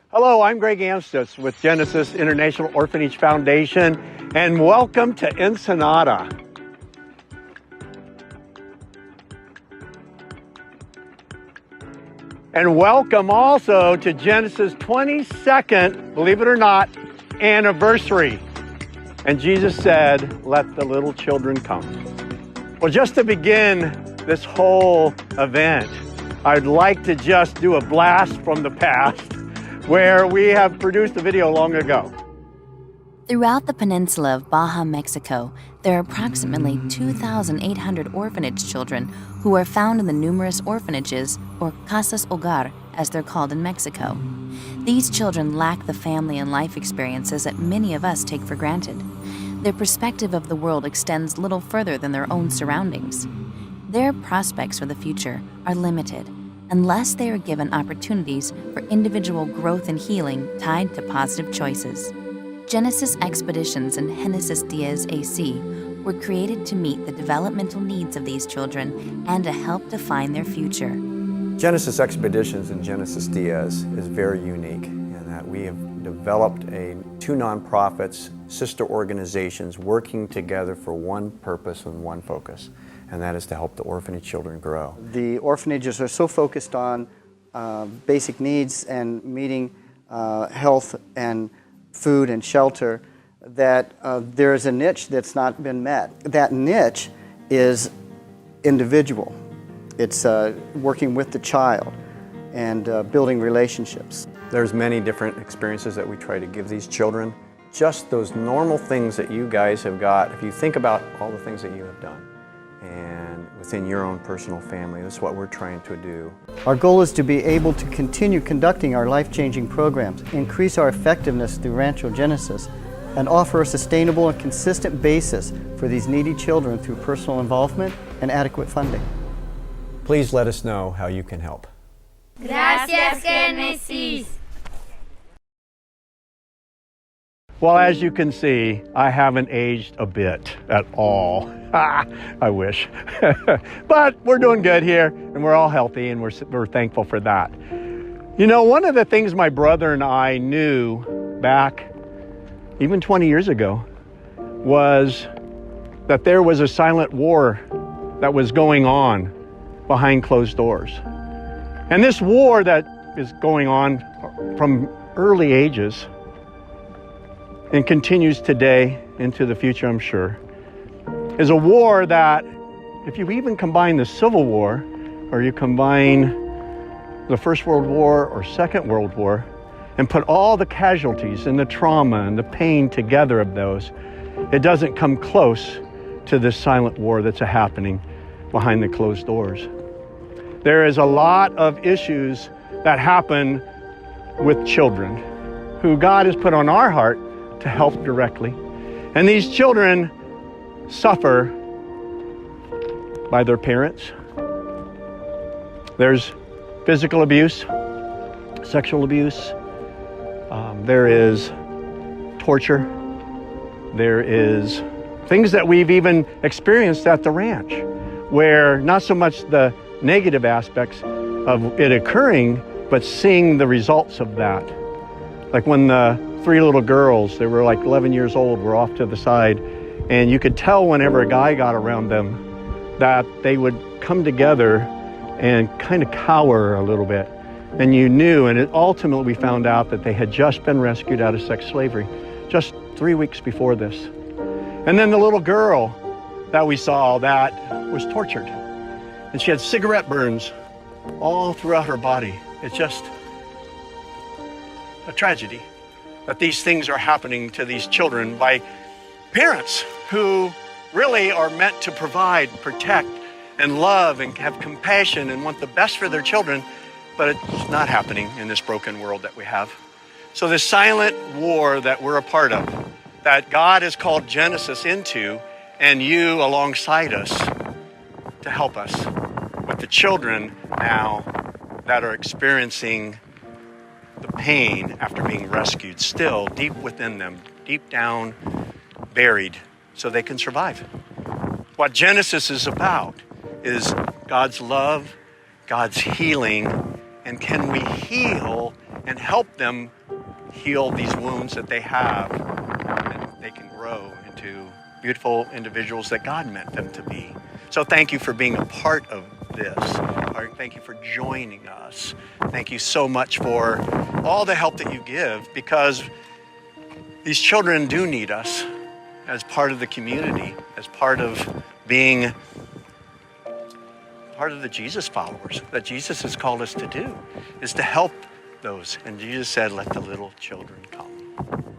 Hello, I'm Greg Amstutz with Genesis International Orphanage Foundation, and welcome to Ensenada. And welcome also to Genesis' 22nd, believe it or not, anniversary. And Jesus said, let the little children come. Well, just to begin this whole event, I'd like to just do a blast from the past where we have produced a video long ago. Throughout the peninsula of Baja, Mexico, there are approximately 2,800 orphanage children who are found in the numerous orphanages, or casas hogar, as they're called in Mexico. These children lack the family and life experiences that many of us take for granted. Their perspective of the world extends little further than their own surroundings. Their prospects for the future are limited unless they are given opportunities for individual growth and healing tied to positive choices. Genesis Expeditions and Genesis Diez AC were created to meet the developmental needs of these children and to help define their future. Genesis Expeditions and Genesis Diez is very unique in that we have developed two nonprofits, sister organizations working together for one purpose and one focus, and that is to help the orphanage children grow. The orphanages are so focused on basic needs and meeting health and food and shelter that there is a niche that's not been met. That niche is individual. It's working with the child and building relationships. There's many different experiences that we try to give these children. Just those normal things that you guys have got, if you think about all the things that you have done and within your own personal family, that's what we're trying to do. Our goal is to be able to continue conducting our life-changing programs, increase our effectiveness through Rancho Genesis, and offer a sustainable and consistent basis for these needy children through personal involvement and adequate funding. Please let us know how you can help. Gracias, Genesis. Well, as you can see, I haven't aged a bit at all. I wish. But we're doing good here, and we're all healthy, and we're thankful for that. You know, one of the things my brother and I knew back even 20 years ago was that there was a silent war that was going on behind closed doors. And this war that is going on from early ages and continues today into the future, I'm sure, is a war that, if you even combine the Civil War, or you combine the First World War or Second World War, and put all the casualties and the trauma and the pain together of those, it doesn't come close to this silent war that's happening behind the closed doors. There is a lot of issues that happen with children who God has put on our heart to help directly. And these children suffer by their parents. There's physical abuse, sexual abuse, there is torture, there is things that we've even experienced at the ranch, where not so much the negative aspects of it occurring, but seeing the results of that. Like when the 3 little girls, they were like 11 years old, were off to the side, and you could tell whenever a guy got around them that they would come together and kind of cower a little bit. And you knew, and ultimately we found out that they had just been rescued out of sex slavery just 3 weeks before this. And then the little girl that we saw that was tortured, and she had cigarette burns all throughout her body. It's just a tragedy that these things are happening to these children by parents who really are meant to provide, protect, and love and have compassion and want the best for their children, but it's not happening in this broken world that we have. So this silent war that we're a part of, that God has called Genesis into, and you alongside us to help us with the children now that are experiencing the pain after being rescued, still deep within them, deep down, buried, so they can survive. What Genesis is about is God's love, God's healing, and can we heal and help them heal these wounds that they have, and they can grow into beautiful individuals that God meant them to be. So thank you for being a part of this. Thank you for joining us. Thank you so much for all the help that you give, because these children do need us as part of the community, as part of being part of the Jesus followers that Jesus has called us to do, is to help those. And Jesus said, let the little children come.